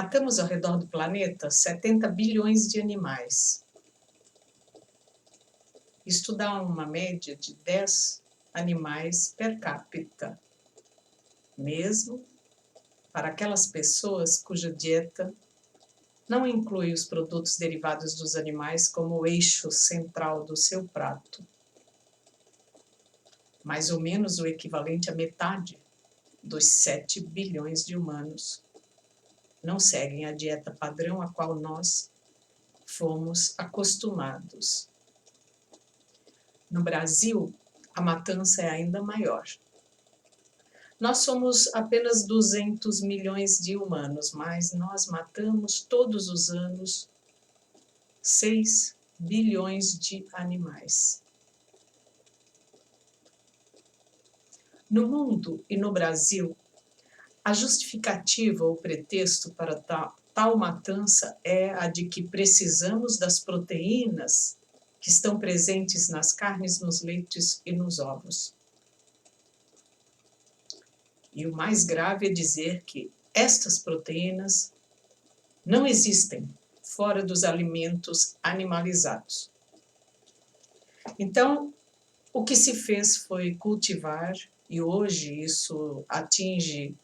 Matamos ao redor do planeta 70 bilhões de animais. Isto dá uma média de 10 animais per capita, mesmo para aquelas pessoas cuja dieta não inclui os produtos derivados dos animais como o eixo central do seu prato. Mais ou menos o equivalente à metade dos 7 bilhões de humanos não seguem a dieta padrão a qual nós fomos acostumados. No Brasil, a matança é ainda maior. Nós somos apenas 200 milhões de humanos, mas nós matamos todos os anos 6 bilhões de animais. No mundo e no Brasil, a justificativa ou pretexto para tal matança é a de que precisamos das proteínas que estão presentes nas carnes, nos leites e nos ovos. E o mais grave é dizer que estas proteínas não existem fora dos alimentos animalizados. Então, o que se fez foi cultivar, e hoje isso atinge,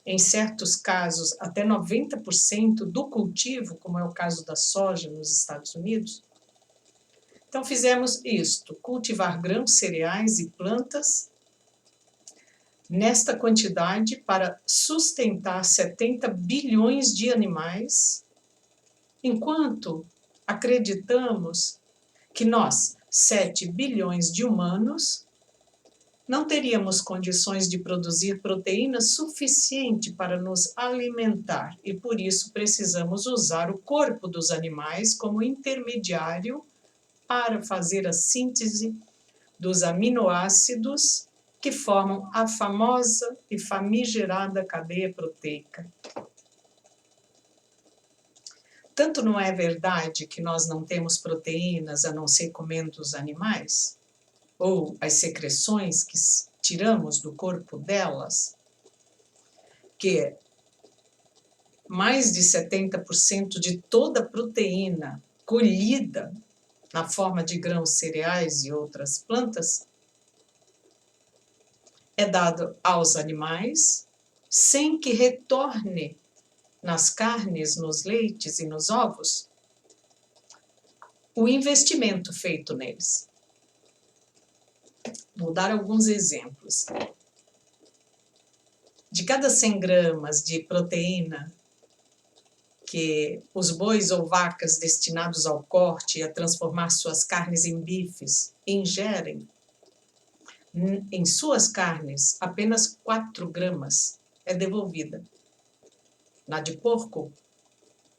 em certos casos, até 90% do cultivo, como é o caso da soja nos Estados Unidos. Então, fizemos isto, cultivar grãos, cereais e plantas nesta quantidade para sustentar 70 bilhões de animais, enquanto acreditamos que nós, 7 bilhões de humanos, não teríamos condições de produzir proteína suficiente para nos alimentar e, por isso, precisamos usar o corpo dos animais como intermediário para fazer a síntese dos aminoácidos que formam a famosa e famigerada cadeia proteica. Tanto não é verdade que nós não temos proteínas a não ser comendo os animais, ou as secreções que tiramos do corpo delas, que mais de 70% de toda a proteína colhida na forma de grãos, cereais e outras plantas é dado aos animais sem que retorne nas carnes, nos leites e nos ovos o investimento feito neles. Vou dar alguns exemplos. De cada 100 gramas de proteína que os bois ou vacas destinados ao corte e a transformar suas carnes em bifes ingerem, em suas carnes, apenas 4 gramas é devolvida. Na de porco,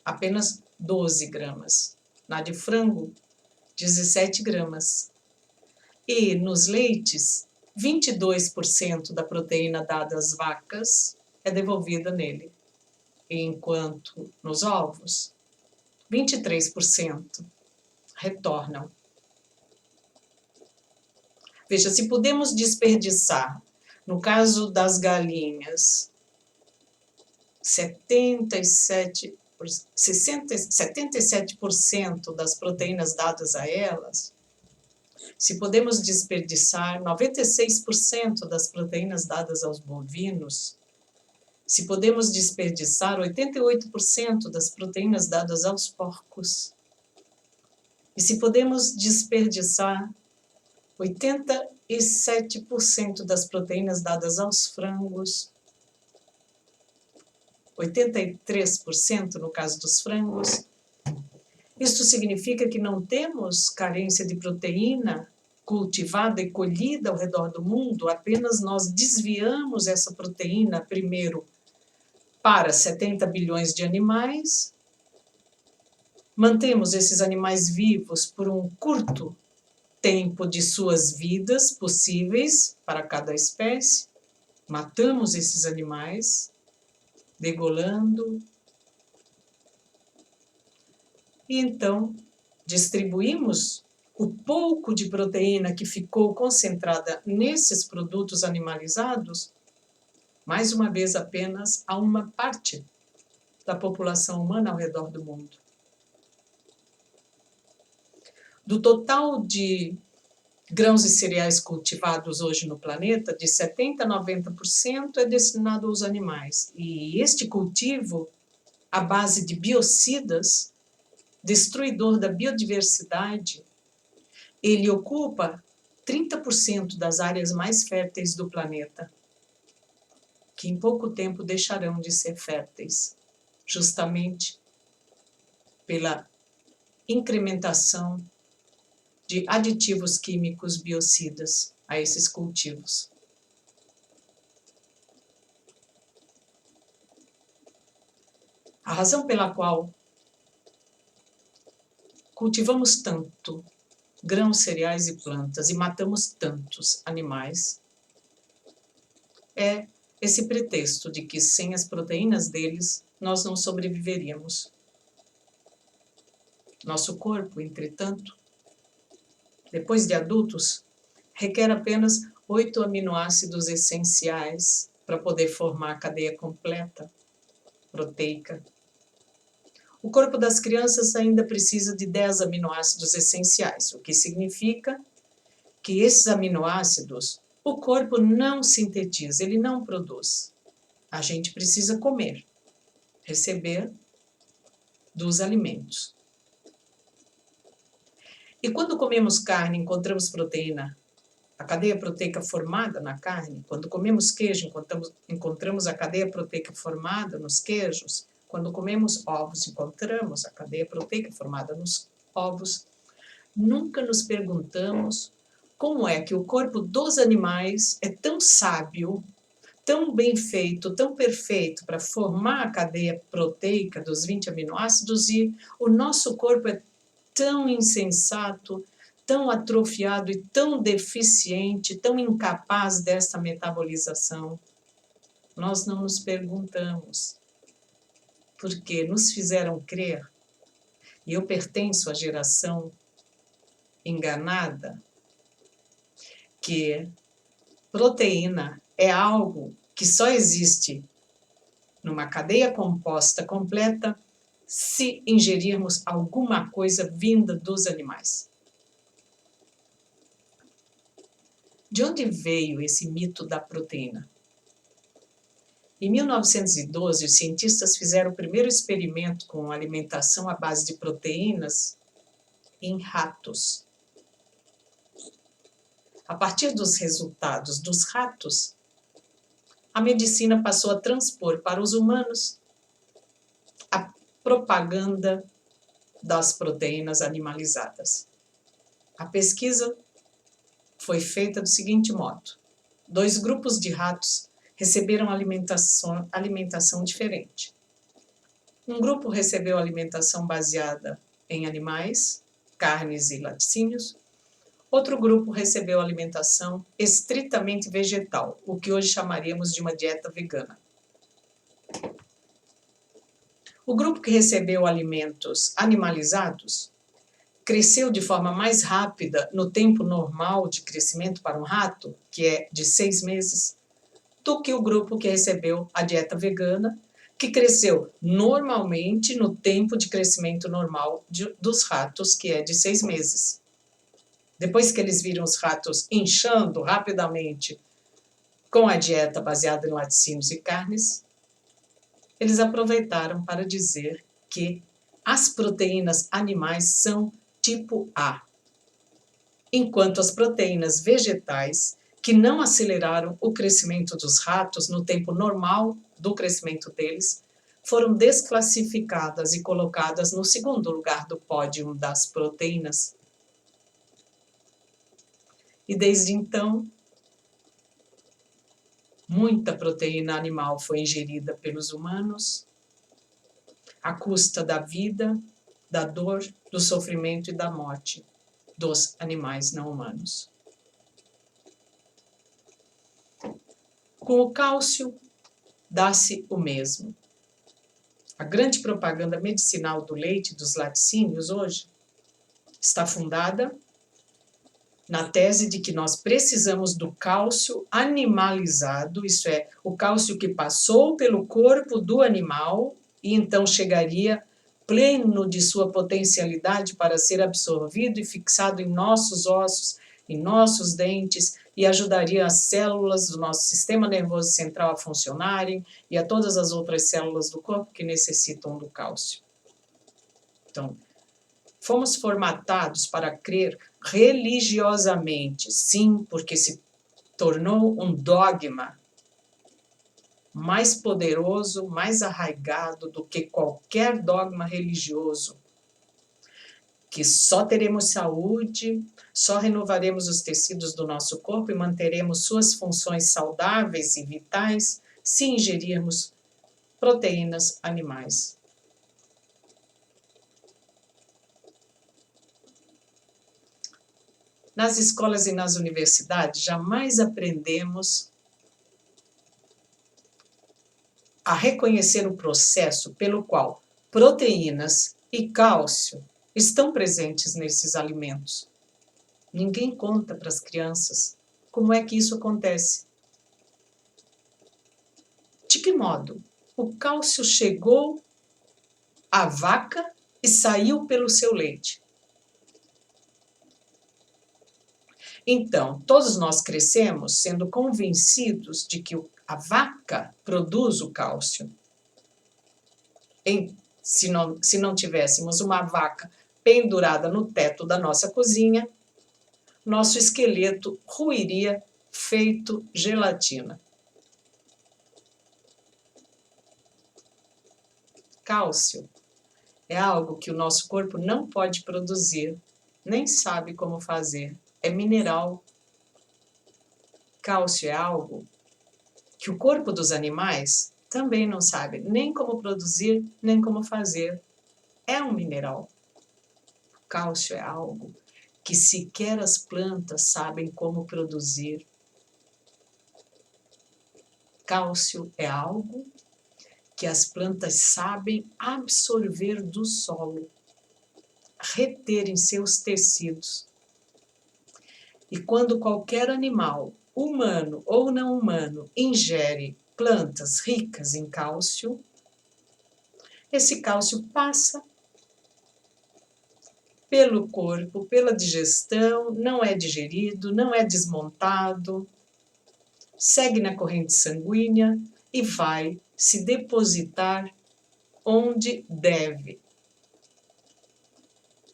apenas 12 gramas. Na de frango, 17 gramas. E nos leites, 22% da proteína dada às vacas é devolvida nele. Enquanto nos ovos, 23% retornam. Veja, se podemos desperdiçar, no caso das galinhas, 77% das proteínas dadas a elas, se podemos desperdiçar 96% das proteínas dadas aos bovinos, se podemos desperdiçar 88% das proteínas dadas aos porcos, e se podemos desperdiçar 87% das proteínas dadas aos frangos, 83% no caso dos frangos, isto significa que não temos carência de proteína cultivada e colhida ao redor do mundo, apenas nós desviamos essa proteína primeiro para 70 bilhões de animais, mantemos esses animais vivos por um curto tempo de suas vidas possíveis para cada espécie, matamos esses animais, degolando, e então distribuímos o pouco de proteína que ficou concentrada nesses produtos animalizados, mais uma vez apenas a uma parte da população humana ao redor do mundo. Do total de grãos e cereais cultivados hoje no planeta, de 70% a 90% é destinado aos animais. E este cultivo, à base de biocidas, destruidor da biodiversidade, ele ocupa 30% das áreas mais férteis do planeta, que em pouco tempo deixarão de ser férteis, justamente pela incrementação de aditivos químicos biocidas a esses cultivos. A razão pela qual cultivamos tanto grãos, cereais e plantas e matamos tantos animais é esse pretexto de que sem as proteínas deles nós não sobreviveríamos. Nosso corpo, entretanto, depois de adultos, requer apenas 8 aminoácidos essenciais para poder formar a cadeia completa proteica. O corpo das crianças ainda precisa de 10 aminoácidos essenciais, o que significa que esses aminoácidos o corpo não sintetiza, ele não produz. A gente precisa comer, receber dos alimentos. E quando comemos carne, encontramos proteína, a cadeia proteica formada na carne. Quando comemos queijo, encontramos a cadeia proteica formada nos queijos. Quando comemos ovos, encontramos a cadeia proteica formada nos ovos. Nunca nos perguntamos como é que o corpo dos animais é tão sábio, tão bem feito, tão perfeito para formar a cadeia proteica dos 20 aminoácidos e o nosso corpo é tão insensato, tão atrofiado e tão deficiente, tão incapaz desta metabolização. Nós não nos perguntamos, porque nos fizeram crer, e eu pertenço à geração enganada, que proteína é algo que só existe numa cadeia composta completa se ingerirmos alguma coisa vinda dos animais. De onde veio esse mito da proteína? Em 1912, os cientistas fizeram o primeiro experimento com alimentação à base de proteínas em ratos. A partir dos resultados dos ratos, a medicina passou a transpor para os humanos a propaganda das proteínas animalizadas. A pesquisa foi feita do seguinte modo: 2 grupos de ratos receberam alimentação diferente. Um grupo recebeu alimentação baseada em animais, carnes e laticínios. Outro grupo recebeu alimentação estritamente vegetal, o que hoje chamaríamos de uma dieta vegana. O grupo que recebeu alimentos animalizados cresceu de forma mais rápida no tempo normal de crescimento para um rato, que é de 6 meses, do que o grupo que recebeu a dieta vegana, que cresceu normalmente no tempo de crescimento normal dos ratos, que é de 6 meses. Depois que eles viram os ratos inchando rapidamente com a dieta baseada em laticínios e carnes, eles aproveitaram para dizer que as proteínas animais são tipo A, enquanto as proteínas vegetais, que não aceleraram o crescimento dos ratos no tempo normal do crescimento deles, foram desclassificadas e colocadas no segundo lugar do pódio das proteínas. E desde então, muita proteína animal foi ingerida pelos humanos, à custa da vida, da dor, do sofrimento e da morte dos animais não humanos. Com o cálcio, dá-se o mesmo. A grande propaganda medicinal do leite e dos laticínios hoje está fundada na tese de que nós precisamos do cálcio animalizado, isso é, o cálcio que passou pelo corpo do animal e então chegaria pleno de sua potencialidade para ser absorvido e fixado em nossos ossos, em nossos dentes, e ajudaria as células do nosso sistema nervoso central a funcionarem e a todas as outras células do corpo que necessitam do cálcio. Então, fomos formatados para crer religiosamente, sim, porque se tornou um dogma mais poderoso, mais arraigado do que qualquer dogma religioso, que só teremos saúde, só renovaremos os tecidos do nosso corpo e manteremos suas funções saudáveis e vitais se ingerirmos proteínas animais. Nas escolas e nas universidades, jamais aprendemos a reconhecer o processo pelo qual proteínas e cálcio estão presentes nesses alimentos. Ninguém conta para as crianças como é que isso acontece. De que modo o cálcio chegou à vaca e saiu pelo seu leite? Então, todos nós crescemos sendo convencidos de que a vaca produz o cálcio. Se não tivéssemos uma vaca pendurada no teto da nossa cozinha, nosso esqueleto ruiria feito gelatina. Cálcio é algo que o nosso corpo não pode produzir, nem sabe como fazer. É mineral. Cálcio é algo que o corpo dos animais também não sabe nem como produzir, nem como fazer. É um mineral. Cálcio é algo que sequer as plantas sabem como produzir. Cálcio é algo que as plantas sabem absorver do solo, reter em seus tecidos. E quando qualquer animal, humano ou não humano, ingere plantas ricas em cálcio, esse cálcio passa pelo corpo, pela digestão, não é digerido, não é desmontado, segue na corrente sanguínea e vai se depositar onde deve.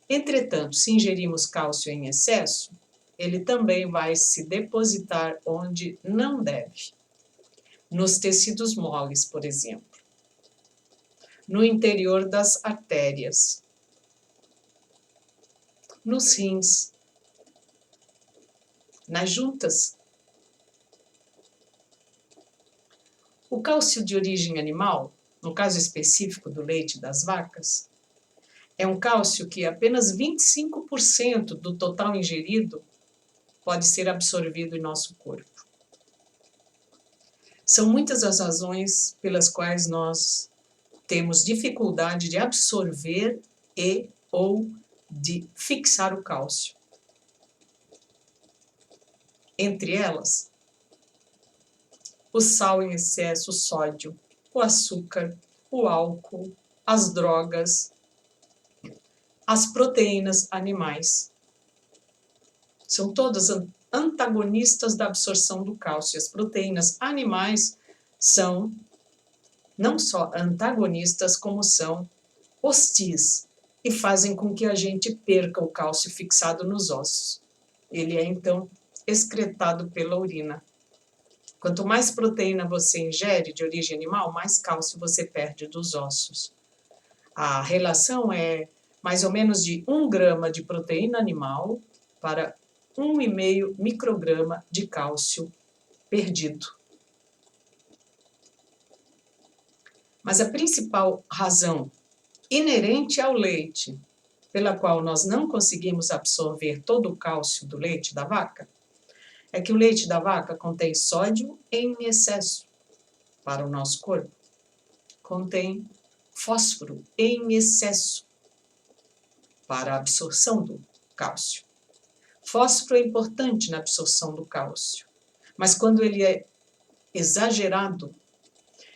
Entretanto, se ingerirmos cálcio em excesso, ele também vai se depositar onde não deve. Nos tecidos moles, por exemplo. No interior das artérias. Nos rins. Nas juntas. O cálcio de origem animal, no caso específico do leite das vacas, é um cálcio que apenas 25% do total ingerido pode ser absorvido em nosso corpo. São muitas as razões pelas quais nós temos dificuldade de absorver ou de fixar o cálcio. Entre elas, o sal em excesso, o sódio, o açúcar, o álcool, as drogas, as proteínas animais. São todas antagonistas da absorção do cálcio. As proteínas animais são não só antagonistas, como são hostis e fazem com que a gente perca o cálcio fixado nos ossos. Ele é, então, excretado pela urina. Quanto mais proteína você ingere de origem animal, mais cálcio você perde dos ossos. A relação é mais ou menos de 1 grama de proteína animal para 1,5 micrograma de cálcio perdido. Mas a principal razão inerente ao leite, pela qual nós não conseguimos absorver todo o cálcio do leite da vaca, é que o leite da vaca contém sódio em excesso para o nosso corpo. Contém fósforo em excesso para a absorção do cálcio. Fósforo é importante na absorção do cálcio, mas quando ele é exagerado,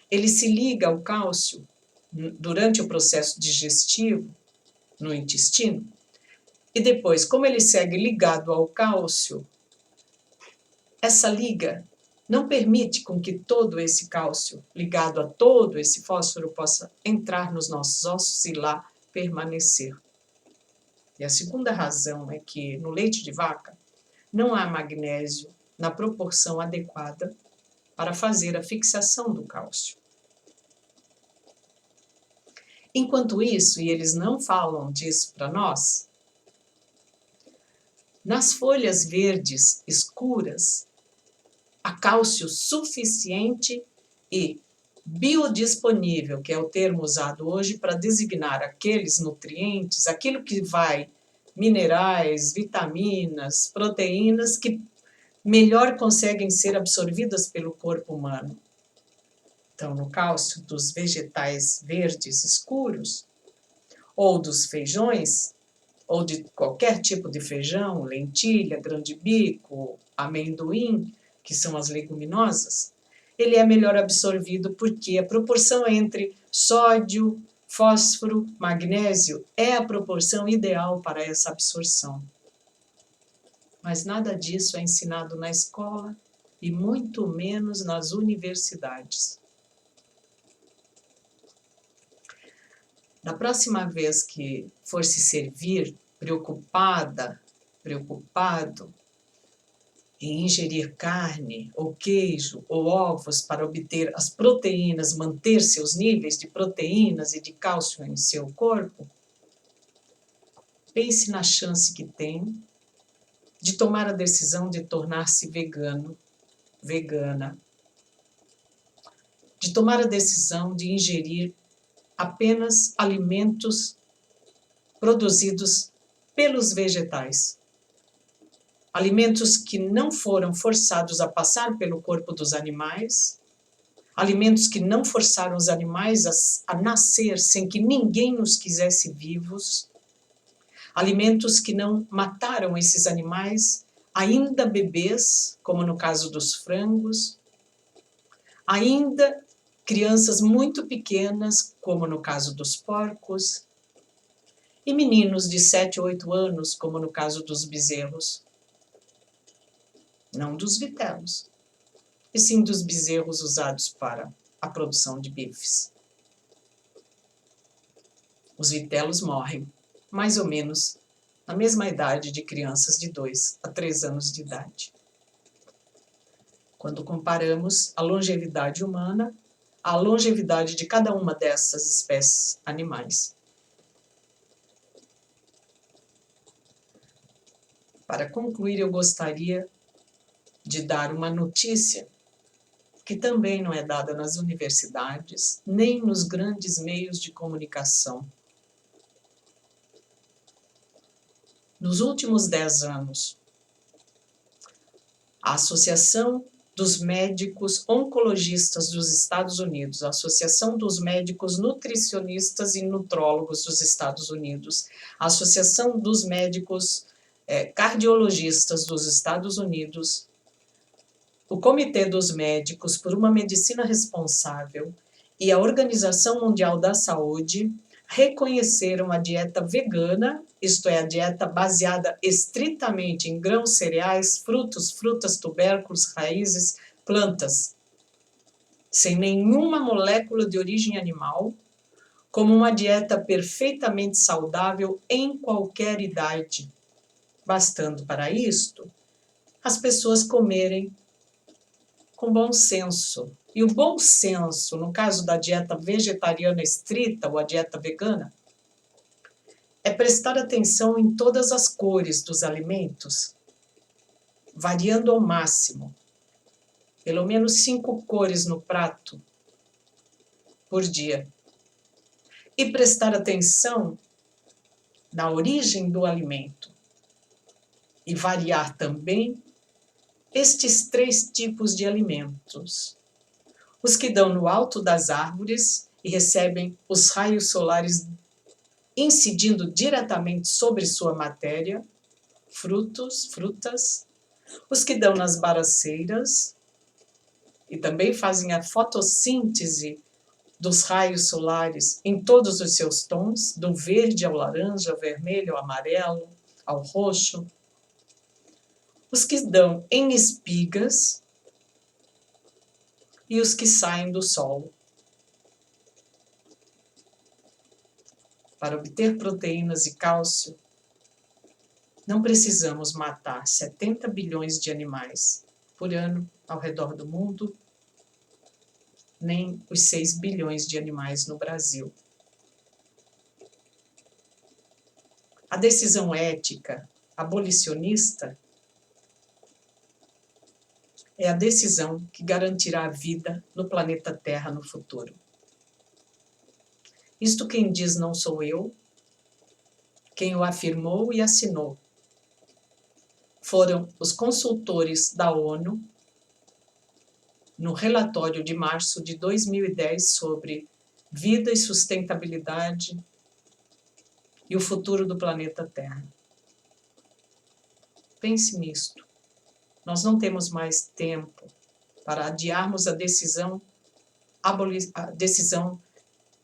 ele se liga ao cálcio durante o processo digestivo, no intestino, e depois, como ele segue ligado ao cálcio, essa liga não permite com que todo esse cálcio ligado a todo esse fósforo possa entrar nos nossos ossos e lá permanecer. E a segunda razão é que no leite de vaca não há magnésio na proporção adequada para fazer a fixação do cálcio. Enquanto isso, e eles não falam disso para nós, nas folhas verdes escuras, há cálcio suficiente e biodisponível, que é o termo usado hoje para designar aqueles nutrientes, aquilo que vai, minerais, vitaminas, proteínas, que melhor conseguem ser absorvidas pelo corpo humano. Então, no cálcio dos vegetais verdes escuros, ou dos feijões, ou de qualquer tipo de feijão, lentilha, grão-de-bico, amendoim, que são as leguminosas, ele é melhor absorvido porque a proporção entre sódio, fósforo, magnésio é a proporção ideal para essa absorção. Mas nada disso é ensinado na escola e muito menos nas universidades. Da próxima vez que for se servir preocupado em ingerir carne, ou queijo, ou ovos para obter as proteínas, manter seus níveis de proteínas e de cálcio em seu corpo, pense na chance que tem de tomar a decisão de tornar-se vegano, vegana, de tomar a decisão de ingerir apenas alimentos produzidos pelos vegetais. Alimentos que não foram forçados a passar pelo corpo dos animais, alimentos que não forçaram os animais a nascer sem que ninguém os quisesse vivos, alimentos que não mataram esses animais ainda bebês, como no caso dos frangos, ainda crianças muito pequenas, como no caso dos porcos, e meninos de 7 ou 8 anos, como no caso dos bezerros. Não dos vitelos, e sim dos bezerros usados para a produção de bifes. Os vitelos morrem, mais ou menos, na mesma idade de crianças de 2 a 3 anos de idade. Quando comparamos a longevidade humana à longevidade de cada uma dessas espécies animais. Para concluir, eu gostaria de dar uma notícia que também não é dada nas universidades, nem nos grandes meios de comunicação. Nos últimos 10 anos, a Associação dos Médicos Oncologistas dos Estados Unidos, a Associação dos Médicos Nutricionistas e Nutrólogos dos Estados Unidos, a Associação dos Médicos Cardiologistas dos Estados Unidos, o Comitê dos Médicos por uma Medicina Responsável e a Organização Mundial da Saúde reconheceram a dieta vegana, isto é, a dieta baseada estritamente em grãos, cereais, frutos, frutas, tubérculos, raízes, plantas, sem nenhuma molécula de origem animal, como uma dieta perfeitamente saudável em qualquer idade, bastando para isto as pessoas comerem com bom senso. E o bom senso, no caso da dieta vegetariana estrita ou a dieta vegana, é prestar atenção em todas as cores dos alimentos, variando ao máximo, pelo menos 5 cores no prato por dia. E prestar atenção na origem do alimento. E variar também estes 3 tipos de alimentos. Os que dão no alto das árvores e recebem os raios solares incidindo diretamente sobre sua matéria, frutos, frutas, os que dão nas baraceiras e também fazem a fotossíntese dos raios solares em todos os seus tons, do verde ao laranja, ao vermelho, ao amarelo, ao roxo. Os que dão em espigas e os que saem do solo. Para obter proteínas e cálcio, não precisamos matar 70 bilhões de animais por ano ao redor do mundo, nem os 6 bilhões de animais no Brasil. A decisão ética abolicionista é a decisão que garantirá a vida no planeta Terra no futuro. Isto quem diz não sou eu, quem o afirmou e assinou foram os consultores da ONU no relatório de março de 2010 sobre vida e sustentabilidade e o futuro do planeta Terra. Pense nisto. Nós não temos mais tempo para adiarmos a decisão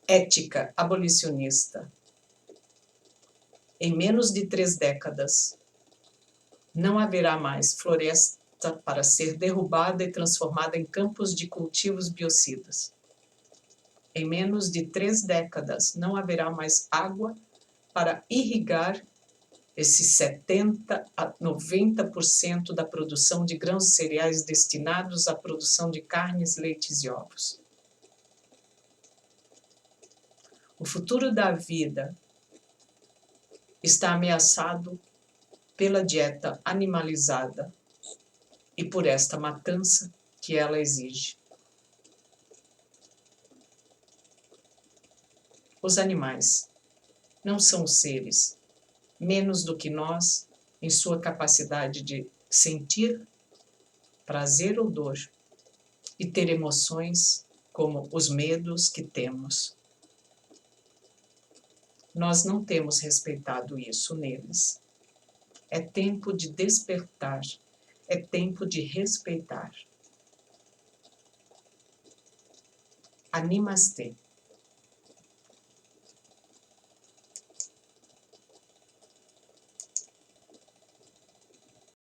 ética abolicionista. Em menos de 3 décadas, não haverá mais floresta para ser derrubada e transformada em campos de cultivos biocidas. Em menos de 3 décadas, não haverá mais água para irrigar esses 70% a 90% da produção de grãos e cereais destinados à produção de carnes, leites e ovos. O futuro da vida está ameaçado pela dieta animalizada e por esta matança que ela exige. Os animais não são seres menos do que nós em sua capacidade de sentir prazer ou dor e ter emoções como os medos que temos. Nós não temos respeitado isso neles. É tempo de despertar, é tempo de respeitar. Namastê.